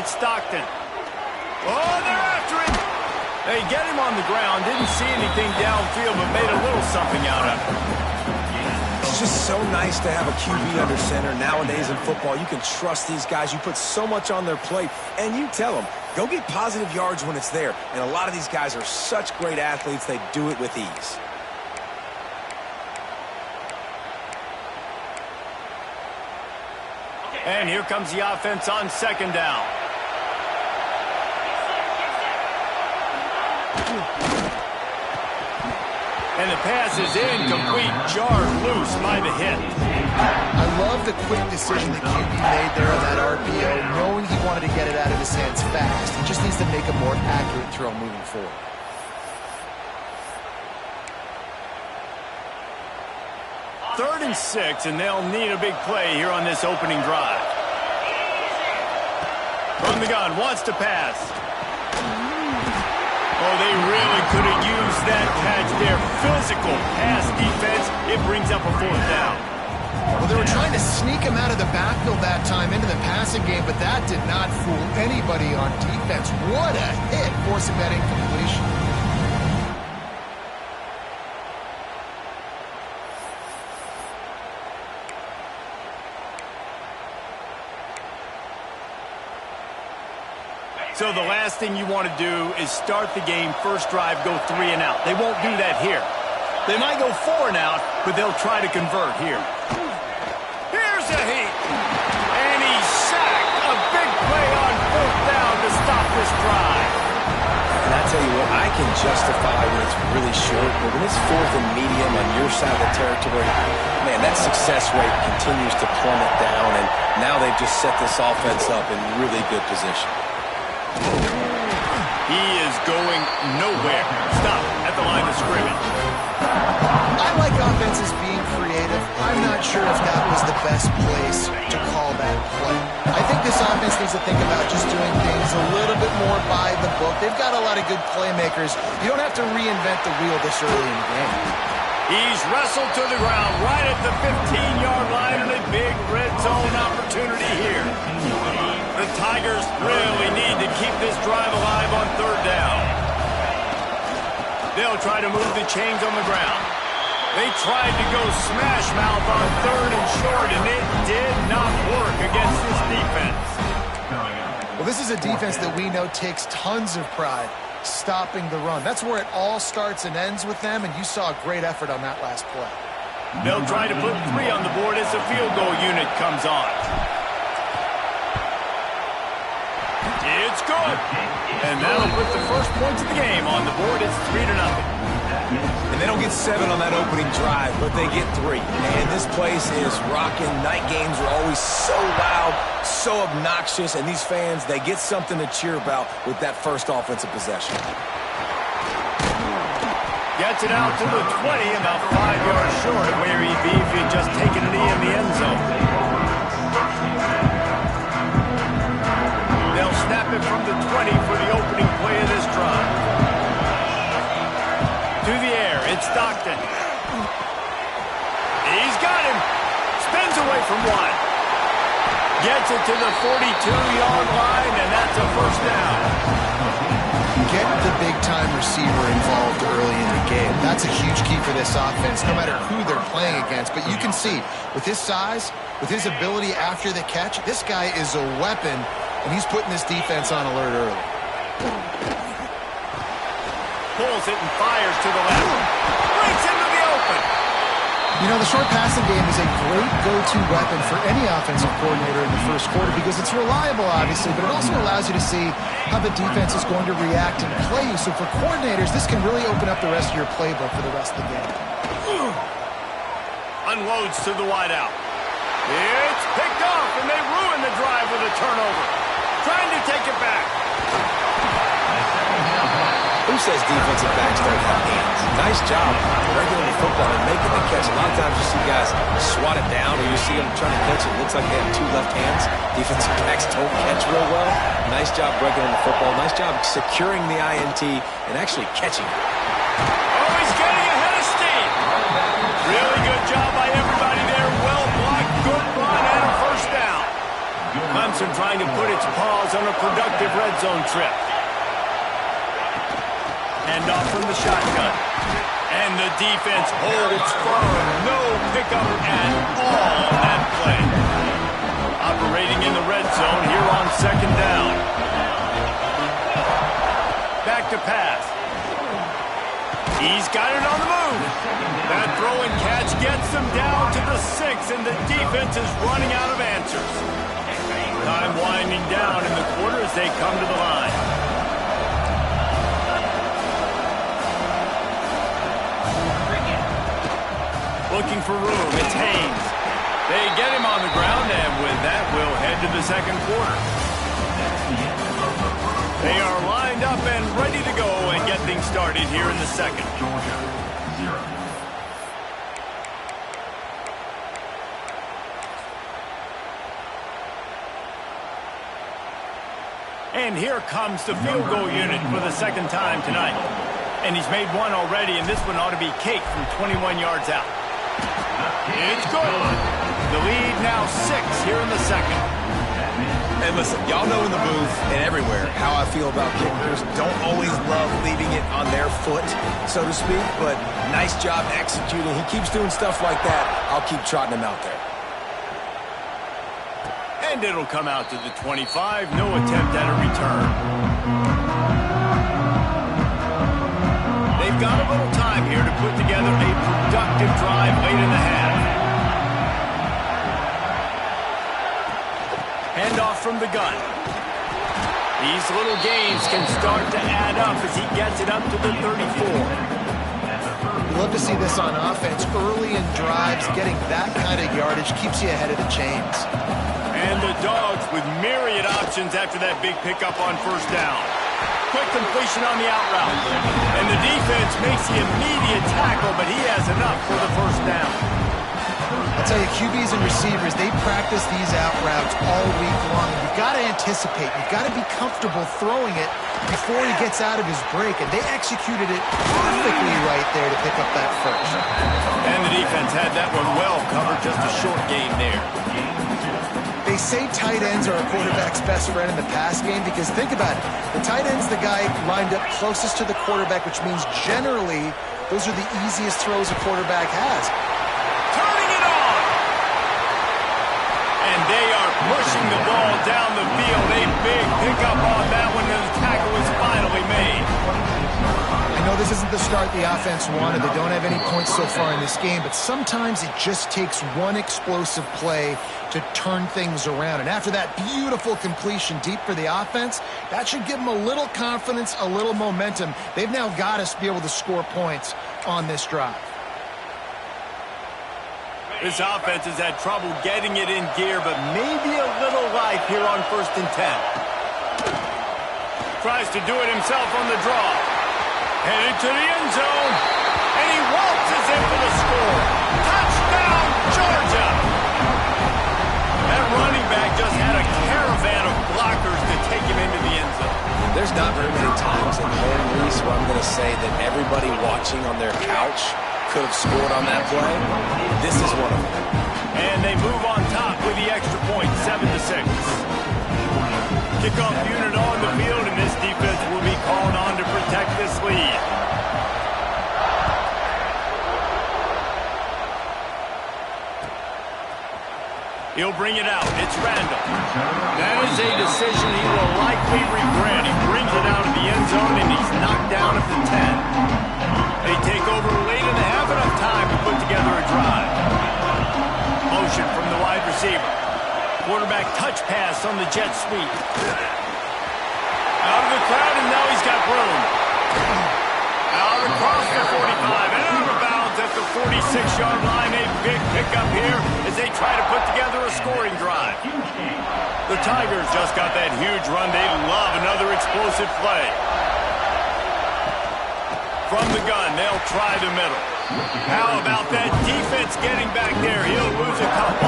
It's Stockton. Oh, they're after him. They get him on the ground. Didn't see anything downfield, but made a little something out of it. It's just so nice to have a QB under center. Nowadays in football, you can trust these guys. You put so much on their plate, and you tell them, go get positive yards when it's there. And a lot of these guys are such great athletes, they do it with ease. And here comes the offense on second down. And the pass is incomplete, jarred loose by the hit. I love the quick decision that QB made there on that RPO, knowing he wanted to get it out of his hands fast. He just needs to make a more accurate throw moving forward. Third and 6, and they'll need a big play here on this opening drive. From the gun, wants to pass. Oh, they really could have used that catch there. Physical pass defense. It brings up a fourth down. Well, they were trying to sneak him out of the backfield that time into the passing game, but that did not fool anybody on defense. What a hit, forcing that incompletion. So the last thing you want to do is start the game, first drive, go 3 and out. They won't do that here. They might go 4 and out, but they'll try to convert here. Here's a heat. And he's sacked. A big play on fourth down to stop this drive. And I tell you what, I can justify when it's really short, but when it's fourth and medium on your side of the territory, man, that success rate continues to plummet down, and now they've just set this offense up in really good position. He is going nowhere. Stop at the line of scrimmage. I like offenses being creative. I'm not sure if that was the best place to call that play. I think this offense needs to think about just doing things a little bit more by the book. They've got a lot of good playmakers. You don't have to reinvent the wheel this early in the game. He's wrestled to the ground right at the 15-yard line, and a big red zone opportunity here. The Tigers really need to keep this drive alive on third down. They'll try to move the chains on the ground. They tried to go smash mouth on third and short, and it did not work against this defense. Well, this is a defense that we know takes tons of pride stopping the run. That's where it all starts and ends with them, and you saw a great effort on that last play. They'll try to put 3 on the board as the field goal unit comes on. It's good. And that'll put the first points of the game on the board. It's 3-0. And they don't get 7 on that opening drive, but they get 3. And this place is rocking. Night games are always so loud, so obnoxious, and these fans, they get something to cheer about with that first offensive possession. Gets it out to the 20, about 5 yards short of where he'd be if he'd just taken a knee in the end zone. They'll snap it from the 20 for the opening play of this drive. To the air, it's Stockton. He's got him. Spins away from 1. Gets it to the 42-yard line, and that's a first down. Get the big-time receiver involved early in the game. That's a huge key for this offense, no matter who they're playing against. But you can see, with his size, with his ability after the catch, this guy is a weapon, and he's putting this defense on alert early. Pulls it and fires to the left. Breaks into the open. You know, the short passing game is a great go-to weapon for any offensive coordinator in the first quarter because it's reliable, obviously, but it also allows you to see how the defense is going to react and play you. So for coordinators, this can really open up the rest of your playbook for the rest of the game. Unloads to the wideout. It's picked off, and they ruin the drive with a turnover. Trying to take it back. Who says defensive backs don't have hands? Nice job regular football and making the catch. A lot of times you see guys swat it down, or you see them trying to catch it. It looks like they have 2 left hands. Defensive backs don't catch real well. Nice job regular the football. Nice job securing the INT and actually catching it. Oh, he's getting ahead of steam. Really good job by everybody there. Well blocked, good run, and a first down. Comes and trying to put its paws on a productive red zone trip. Hand off from the shotgun. And the defense holds firm. No pickup at all on that play. Operating in the red zone here on second down. Back to pass. He's got it on the move. That throw and catch gets them down to the 6, and the defense is running out of answers. Time winding down in the quarter as they come to the line. Looking for room. It's Haynes. They get him on the ground, and with that, we'll head to the second quarter. They are lined up and ready to go and get things started here in the second. Georgia, 0. And here comes the field goal unit for the second time tonight. And he's made one already, and this one ought to be cake from 21 yards out. It's good. The lead now 6 here in the second. And listen, y'all know in the booth and everywhere how I feel about kickers. Don't always love leaving it on their foot, so to speak, but nice job executing. He keeps doing stuff like that. I'll keep trotting him out there. And it'll come out to the 25. No attempt at a return. They've got a little time here to put together a productive drive late in the half. Handoff from the gun. These little gains can start to add up as he gets it up to the 34. Love to see this on offense. Early in drives, getting that kind of yardage keeps you ahead of the chains. And the Dogs with myriad options after that big pickup on first down. Quick completion on the out route. And the defense makes the immediate tackle, but he has enough for the first down. I'll tell you, QBs and receivers, they practice these out routes all week long. You've got to anticipate. You've got to be comfortable throwing it before he gets out of his break. And they executed it perfectly right there to pick up that first. And the defense had that one well covered. Just a short gain there. They say tight ends are a quarterback's best friend in the pass game because think about it. The tight end's the guy lined up closest to the quarterback, which means generally those are the easiest throws a quarterback has. Turning it on! And they are pushing the ball down the field. A big pickup on that one, and the tackle is finally made. I know this isn't the start the offense wanted. They don't have any points so far in this game, but sometimes it just takes one explosive play to turn things around. And after that beautiful completion deep for the offense, that should give them a little confidence, a little momentum. They've now got to be able to score points on this drive. This offense has had trouble getting it in gear, but maybe a little life here on 1st and 10. Tries to do it himself on the draw. Headed to the end zone, and he waltzes in for the score. Touchdown, Georgia! That running back just had a caravan of blockers to take him into the end zone. There's not very many times in home, Reese, where I'm going to say that everybody watching on their couch could have scored on that play. This is one of them. And they move on top with the extra point, 7-6. Kickoff unit on the field, and this defense will be called on to protect this lead. He'll bring it out. It's Randall. That is a decision he will likely regret. He brings it out of the end zone, and he's knocked down at the 10. They take over late in the half, enough time to put together a drive. Motion from the wide receiver. Quarterback touch pass on the jet sweep. Out of the crowd, and now he's got room. Out across the 45, and out of bounds at the 46-yard line. A big pickup here as they try to put together a scoring drive. The Tigers just got that huge run. They love another explosive play. From the gun, they'll try the middle. How about that defense getting back there? He'll lose a couple.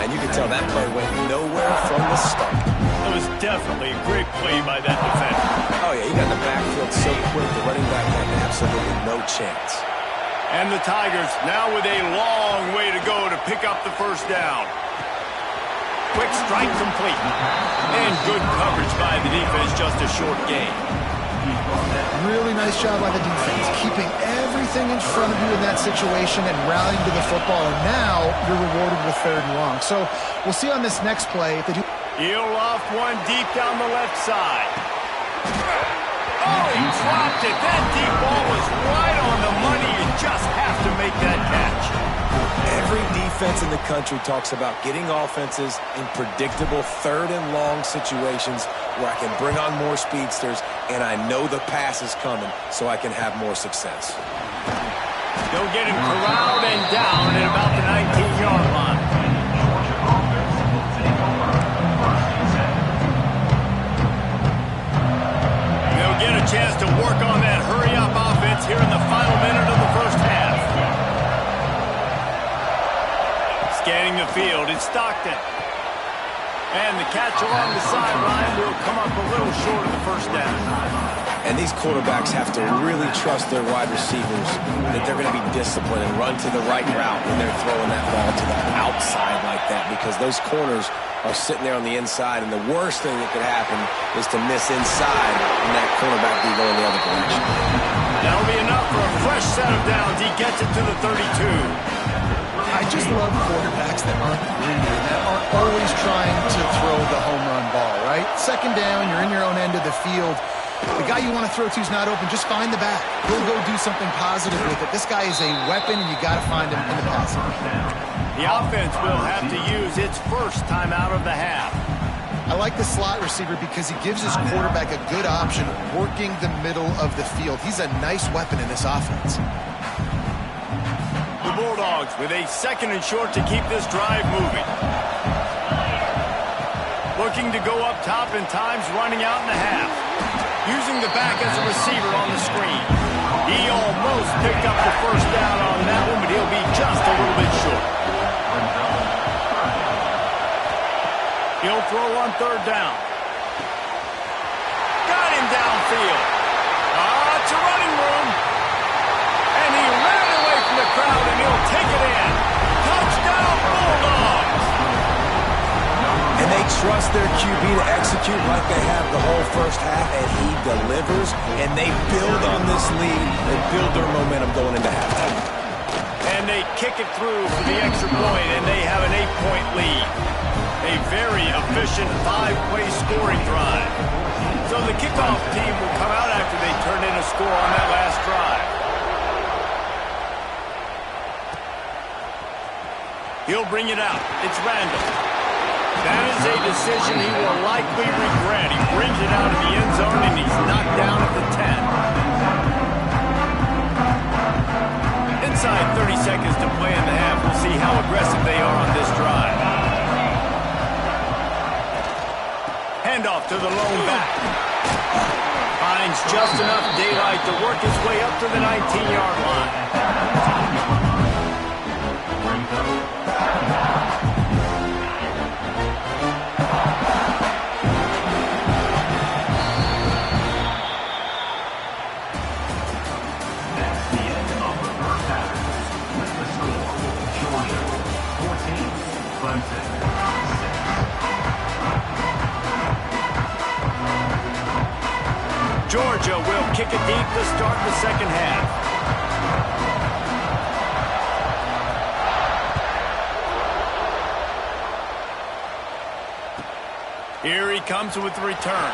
And you can tell that play went nowhere from the start. It was definitely a great play by that defender. Oh, yeah, he got in the backfield so quick, the running back had absolutely no chance. And the Tigers now with a long way to go to pick up the first down. Quick strike complete. And good coverage by the defense, just a short gain. Really nice job by the defense, keeping everything in front of you in that situation and rallying to the football. And now you're rewarded with 3rd and long. So we'll see on this next play if they do. He'll off one deep down the left side. Oh, he dropped it. That deep ball was right on the money. You just have to make that catch. Every defense in the country talks about getting offenses in predictable 3rd and long situations where I can bring on more speedsters and I know the pass is coming so I can have more success. They'll get him corralled and down at about the 19-yard line. They'll get a chance to work on that hurry-up offense here in the final minute of the first half. Scanning the field, it's Stockton. And the catch along the sideline will come up a little short of the first down. And these quarterbacks have to really trust their wide receivers that they're going to be disciplined and run to the right route when they're throwing that ball to the outside like that, because those corners are sitting there on the inside, and the worst thing that could happen is to miss inside and that cornerback be going the other direction. That'll be enough for a fresh set of downs. He gets it to the 32. I just love quarterbacks that aren't greedy, that aren't always trying to throw the home run ball, right? 2nd down, you're in your own end of the field. The guy you want to throw to is not open. Just find the back. He'll go do something positive with it. This guy is a weapon, and you got to find him in the passing. The offense will have to use its first timeout of the half. I like the slot receiver because he gives his quarterback a good option working the middle of the field. He's a nice weapon in this offense. The Bulldogs with a 2nd and short to keep this drive moving. Looking to go up top and times running out in the half. Using the back as a receiver on the screen. He almost picked up the first down on that one, but he'll be just a little bit short. He'll throw on 3rd down. Got him downfield. It's a running room. And he ran away from the crowd, and he'll take it in. Touchdown, Bulldogs! And they trust their QB to execute like they have the whole first half, and he delivers, and they build on this lead and build their momentum going into halftime. And they kick it through for the extra point, and they have an 8-point lead. A very efficient 5-play scoring drive. So the kickoff team will come out after they turn in a score on that last drive. He'll bring it out. It's Randall. That is a decision he will likely regret. He brings it out of the end zone, and he's knocked down at the 10. Inside 30 seconds to play in the half. We'll see how aggressive they are on this drive. Handoff to the lone back. Finds just enough daylight to work his way up to the 19-yard line. Georgia will kick it deep to start the second half. Here he comes with the return.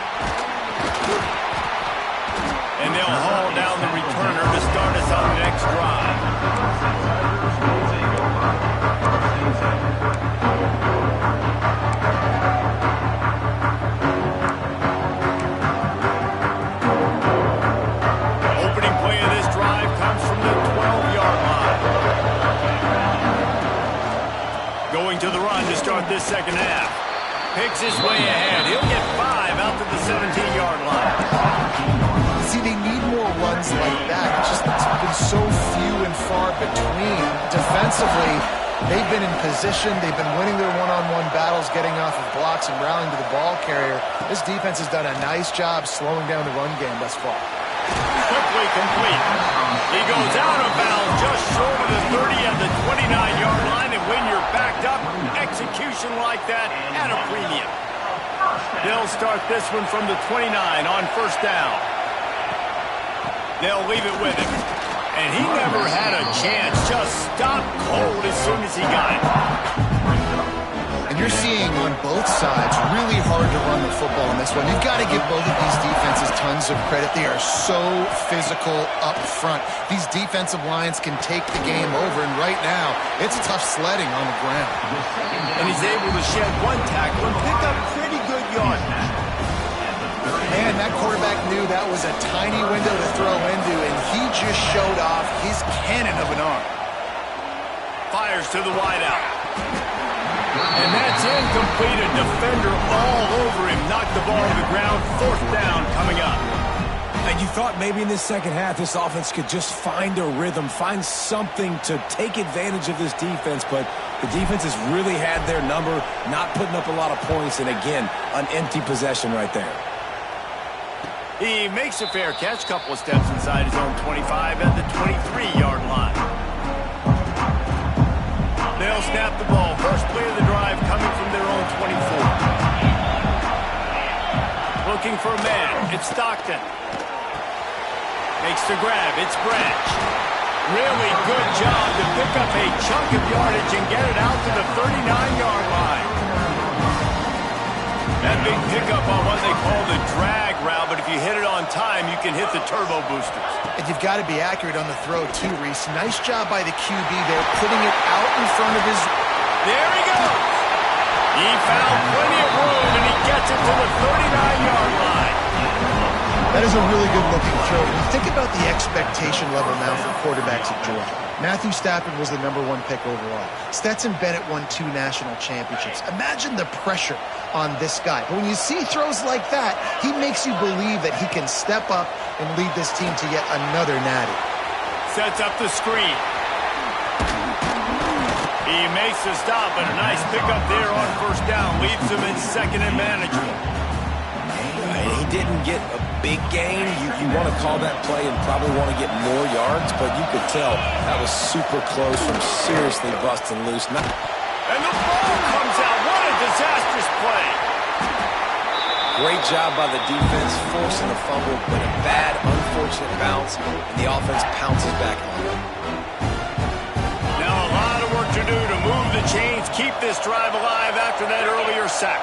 And they'll haul down the returner to start us on the next drive. To the run to start this second half. Picks his way ahead. He'll get 5 out to the 17-yard line. See, they need more runs like that. It's been so few and far between. Defensively, they've been in position. They've been winning their one-on-one battles, getting off of blocks and rallying to the ball carrier. This defense has done a nice job slowing down the run game thus far. Quickly complete. He goes out of bounds just short of the 30 at the 29-yard line, and when you're backed up, execution separation like that at a premium. They'll start this one from the 29 on first down. They'll leave it with him. And he never had a chance. Just stopped cold as soon as he got it. And you're seeing on both sides really hard to run the football in this one. You've got to give both of these defenses tons of credit. They are so physical up front. These defensive lines can take the game over, and right now, it's tough sledding on the ground. And he's able to shed one tackle and pick up pretty good yardage. And that quarterback knew that was a tiny window to throw into, and he just showed off his cannon of an arm. Fires to the wideout. And that's incomplete. A defender all over him. Knocked the ball to the ground. Fourth down coming up. And you thought maybe in this second half this offense could just find a rhythm, find something to take advantage of this defense, but the defense has really had their number, not putting up a lot of points, and again, an empty possession right there. He makes a fair catch, couple of steps inside his own 25 at the 23-yard line. They'll snap the ball. First play of the drive coming from their own 24. Looking for a man. It's Stockton. Makes the grab. It's Branch. Really good job to pick up a chunk of yardage and get it out to the 39-yard line. That big pickup on what they call the drag route, but if you hit it on time, you can hit the turbo boosters. And you've got to be accurate on the throw, too, Reese. Nice job by the QB there, putting it out in front of his... There he goes! He found plenty of room, and he gets it to the 39-yard line. That is a really good-looking throw. When you think about the expectation level now for quarterbacks at Georgia. Matthew Stafford was the #1 pick overall. Stetson Bennett won 2 national championships. Imagine the pressure on this guy. But when you see throws like that, he makes you believe that he can step up and lead this team to yet another natty. Sets up the screen. He makes the stop, and a nice pickup there on first down. Leaves him in second and manageable. He didn't get a big gain. You want to call that play and probably want to get more yards, but you could tell that was super close from seriously busting loose. And the ball comes out. What a disastrous play. Great job by the defense, forcing the fumble, but a bad, unfortunate bounce, and the offense pounces back on it. Now a lot of work to do to move the chains, keep this drive alive after that earlier sack.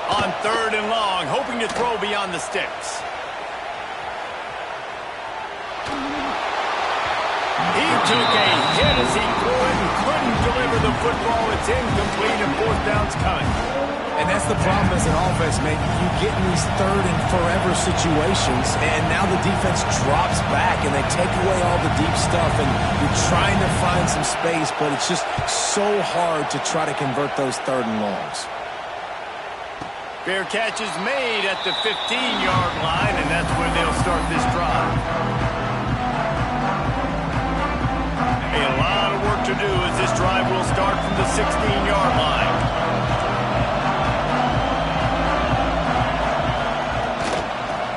On third and long, hoping to throw beyond the sticks. He took a hit as he threw it and couldn't deliver the football. It's incomplete and fourth down's coming. And that's the problem as an offense, man. You get in these third and forever situations, and now the defense drops back, and they take away all the deep stuff, and you're trying to find some space, but it's just so hard to try to convert those third and longs. Fair catch is made at the 15-yard line, and that's where they'll start this drive. A lot of work to do as this drive will start from the 16-yard line.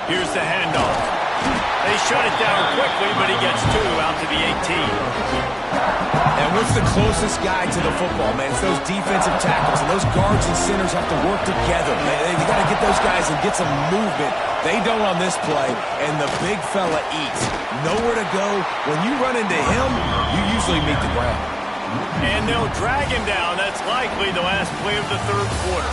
Here's the handoff. They shut it down quickly, but he gets 2 out to the 18. And what's the closest guy to the football, man? It's those defensive tackles, and those guards and centers have to work together. They got to get those guys and get some movement. They don't on this play, and the big fella eats. Nowhere to go. When you run into him, you usually meet the ground. And they'll drag him down. That's likely the last play of the third quarter.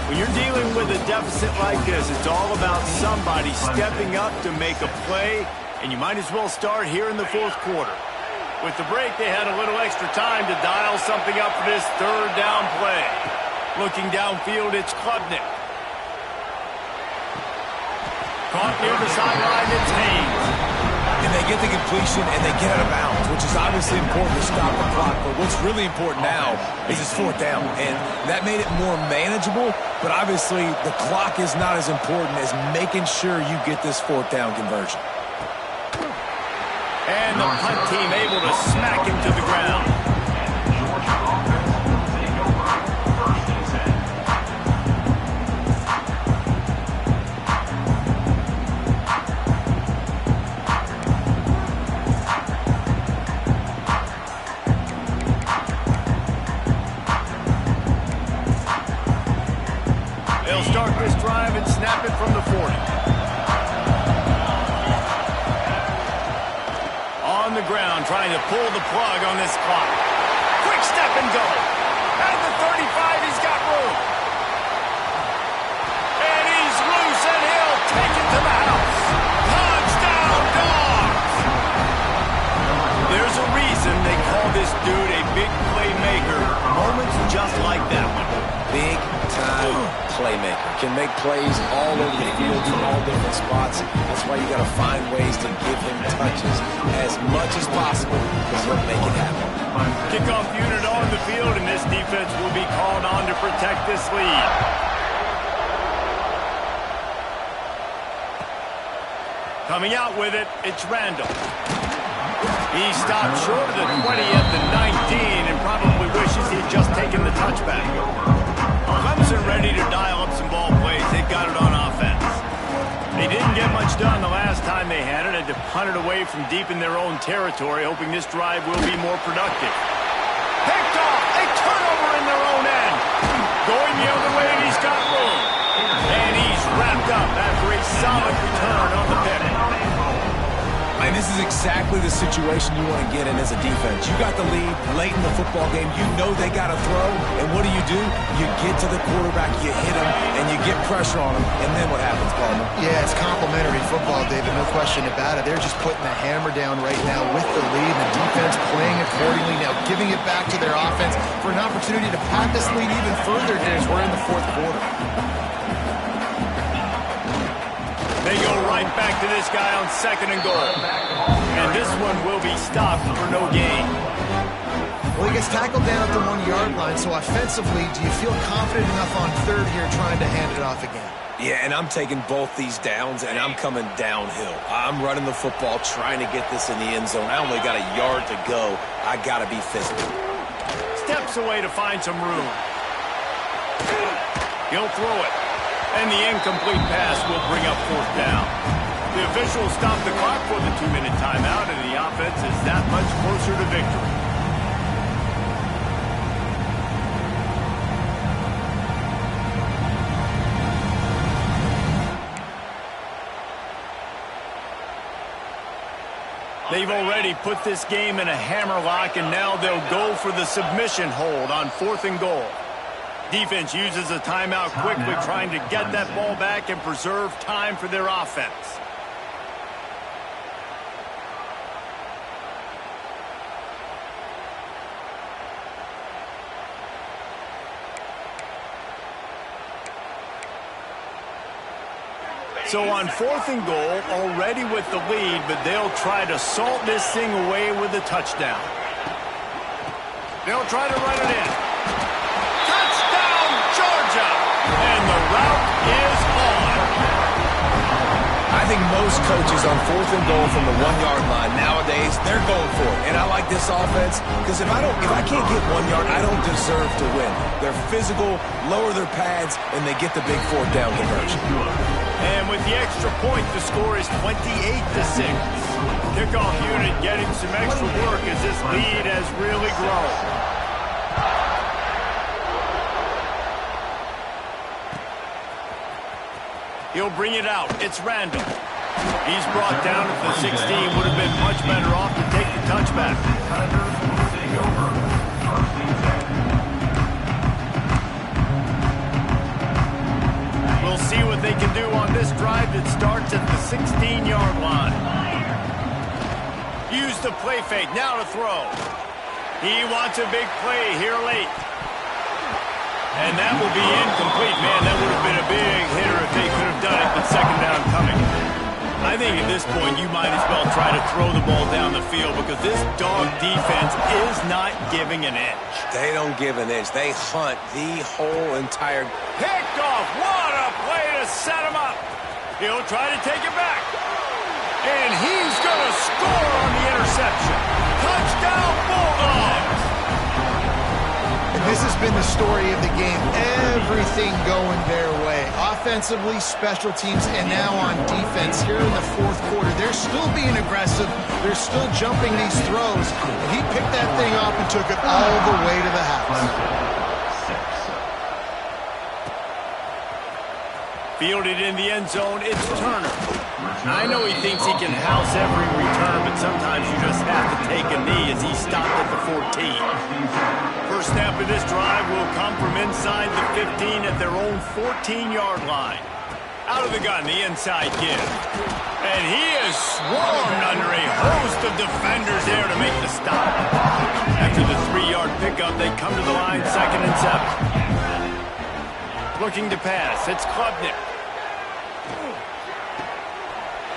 When you're dealing with a deficit like this, it's all about somebody stepping up to make a play, and you might as well start here in the fourth quarter. With the break, they had a little extra time to dial something up for this third down play. Looking downfield, it's Klubnik. Caught near the sideline, it's Haynes. And they get the completion, and they get out of bounds, which is obviously important to stop the clock. But what's really important now is it's fourth down. And that made it more manageable, but obviously the clock is not as important as making sure you get this fourth down conversion. And the punt team able to smack him to the ground. snap it from the 40. On the ground, trying to pull the plug on this clock. Quick step and go. At the 35, he's got room. And he's loose, and he'll take it to the house. Touchdown, Dogs! There's a reason they call this dude a big playmaker. Moments just like that one. Big-time playmaker. Can make plays all over the field from all different spots. That's why you got to find ways to give him touches as much as possible because he'll make it happen. Kickoff unit on the field, and this defense will be called on to protect this lead. Coming out with it, it's Randall. He stopped short of the 20 at the 19 and probably wishes he'd just taken the touchback. Clemson ready to dial up some ball plays. They've got it on offense. They didn't get much done the last time they had it. Had to punt it away from deep in their own territory, hoping this drive will be more productive. Picked off. A turnover in their own end. Going the other way, and he's got room. And he's wrapped up after a solid return on the pick. And this is exactly the situation you want to get in as a defense. You got the lead late in the football game. You know they got to throw. And what do? You get to the quarterback, you hit him, and you get pressure on him. And then what happens, Palmer? Yeah, it's complimentary football, David. No question about it. They're just putting the hammer down right now with the lead. And the defense playing accordingly now, giving it back to their offense for an opportunity to pad this lead even further here as we're in the fourth quarter. They go right back to this guy on 2nd and goal. And this one will be stopped for no gain. Well, he gets tackled down at the 1-yard line, so offensively, do you feel confident enough on 3rd here trying to hand it off again? Yeah, and I'm taking both these downs, and I'm coming downhill. I'm running the football, trying to get this in the end zone. I only got a yard to go. I got to be physical. Steps away to find some room. He'll throw it. And the incomplete pass will bring up 4th down. The officials stop the clock for the 2-minute timeout, and the offense is that much closer to victory. They've already put this game in a hammerlock, and now they'll go for the submission hold on 4th and goal. Defense uses a timeout quickly, trying to get that ball back and preserve time for their offense. So on 4th and goal, already with the lead, but they'll try to salt this thing away with a touchdown. They'll try to run it in. And the route is on. I think most coaches on 4th and goal from the 1-yard line nowadays, they're going for it. And I like this offense because if I can't get 1 yard, I don't deserve to win. They're physical, lower their pads, and they get the big 4th down conversion. And with the extra point, the score is 28-6. Kickoff unit getting some extra work as this lead has really grown. He'll bring it out. It's Randall. He's brought down at the 16. Would have been much better off to take the touchback. We'll see what they can do on this drive that starts at the 16-yard line. Use the play fake. Now to throw. He wants a big play here late. And that will be incomplete. Man, that would have been a big hitter if they could have done it, but 2nd down coming. I think at this point you might as well try to throw the ball down the field because this dog defense is not giving an inch. They don't give an inch. They hunt the whole entire... Picked off. What a play to set him up. He'll try to take it back. And he's going to score on the interception. Touchdown, Bulldogs. This has been the story of the game. Everything going their way. Offensively, special teams, and now on defense here in the 4th quarter. They're still being aggressive. They're still jumping these throws. And he picked that thing up and took it all the way to the house. Fielded in the end zone, it's Turner. I know he thinks he can house every return, but sometimes you just have to take a knee as he stopped at the 14. First snap of this drive will come from inside the 15 at their own 14-yard line. Out of the gun, the inside give. And he is swarmed under a host of defenders there to make the stop. After the 3-yard pickup, they come to the line, 2nd and 7. Looking to pass, it's Klubnik.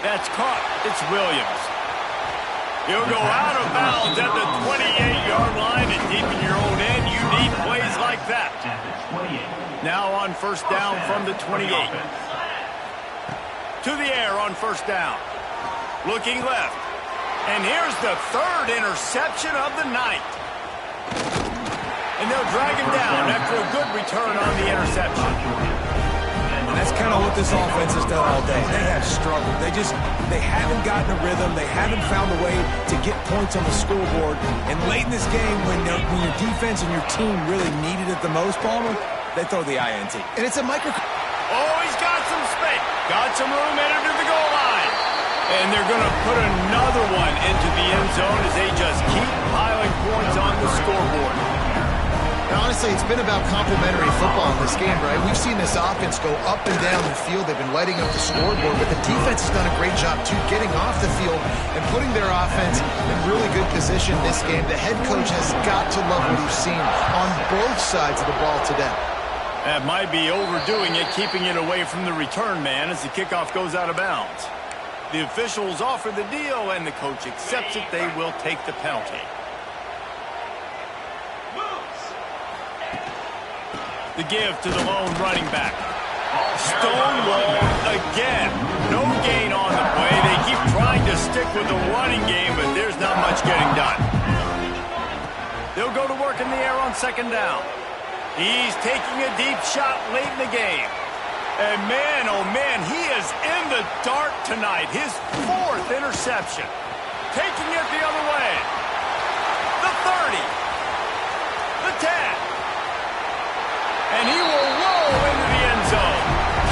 That's caught. It's Williams. He'll go out of bounds at the 28-yard line, and deep in your own end, you need plays like that. Now on first down from the 28. To the air on first down. Looking left. And here's the 3rd interception of the night. And they'll drag him down after a good return on the interception. And that's kind of what this offense has done all day. They have struggled. They haven't gotten a rhythm. They haven't found a way to get points on the scoreboard. And late in this game, when your defense and your team really need it the most, Palmer, they throw the INT. And it's a micro... Oh, he's got some space. Got some room headed to the goal line. And they're going to put another one into the end zone as they just keep piling points on the scoreboard. And honestly, it's been about complementary football in this game, right? We've seen this offense go up and down the field. They've been lighting up the scoreboard, but the defense has done a great job, too, getting off the field and putting their offense in really good position this game. The head coach has got to love what he's seen on both sides of the ball today. That might be overdoing it, keeping it away from the return man as the kickoff goes out of bounds. The officials offer the deal, and the coach accepts it. They will take the penalty. The give to the lone running back. Stonewall again. No gain on the play. They keep trying to stick with the running game, but there's not much getting done. They'll go to work in the air on 2nd down. He's taking a deep shot late in the game. And man, oh man, he is in the dark tonight. His 4th interception. Taking it the other way. The 30. The 10. And he will roll into the end zone.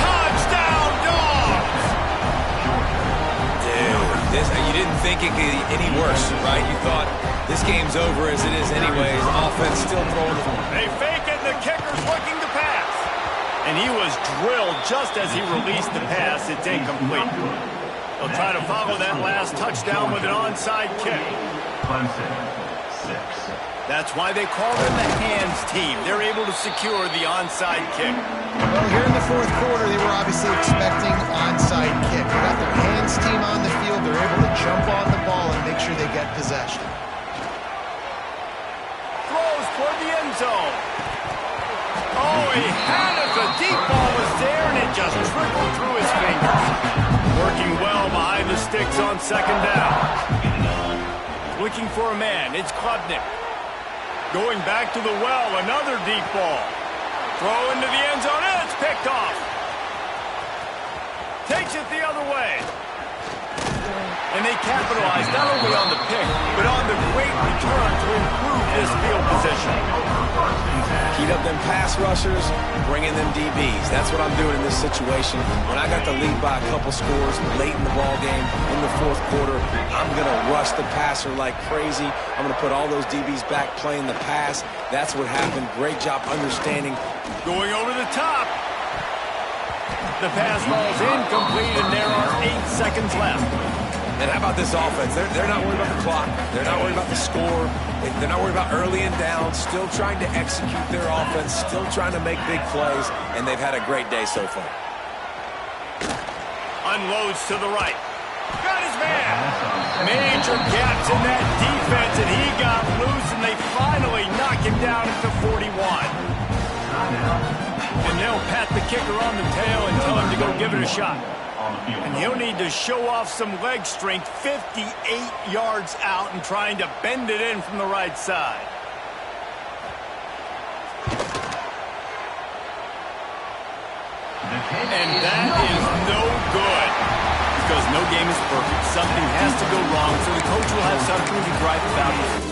Touchdown, Dogs! Dude, you didn't think it could be any worse, right? You thought this game's over as it is anyways. Offense still throwing the ball. They fake it, and the kicker's looking to pass. And he was drilled just as he released the pass. It's incomplete. They'll try to follow that last touchdown with an onside kick. That's why they call them the hands team. They're able to secure the onside kick. Well, here in the 4th quarter, they were obviously expecting onside kick. They got their hands team on the field. They're able to jump on the ball and make sure they get possession. Throws toward the end zone. Oh, he had it. The deep ball was there, and it just trickled through his fingers. Working well behind the sticks on 2nd down. Looking for a man. It's Klubnik. Going back to the well, another deep ball. Throw into the end zone, and it's picked off. Takes it the other way. And they capitalize not only on the pick, but on the great return to improve this field position. Heat up them pass rushers, bring in them DBs. That's what I'm doing in this situation. When I got the lead by a couple scores late in the ball game, in the 4th quarter, I'm going to rush the passer like crazy. I'm going to put all those DBs back playing the pass. That's what happened. Great job understanding. Going over the top. The pass ball's incomplete, and there are 8 seconds left. And how about this offense? They're not worried about the clock. They're not worried about the score. They're not worried about early and down. Still trying to execute their offense. Still trying to make big plays. And they've had a great day so far. Unloads to the right. Got his man. Major gaps in that defense, and he got loose, and they finally knock him down at the 41. And they'll pat the kicker on the tail and tell him to go give it a shot. And he'll need to show off some leg strength 58 yards out and trying to bend it in from the right side. And that is no good. Because no game is perfect. Something has to go wrong, so the coach will have something to gripe about.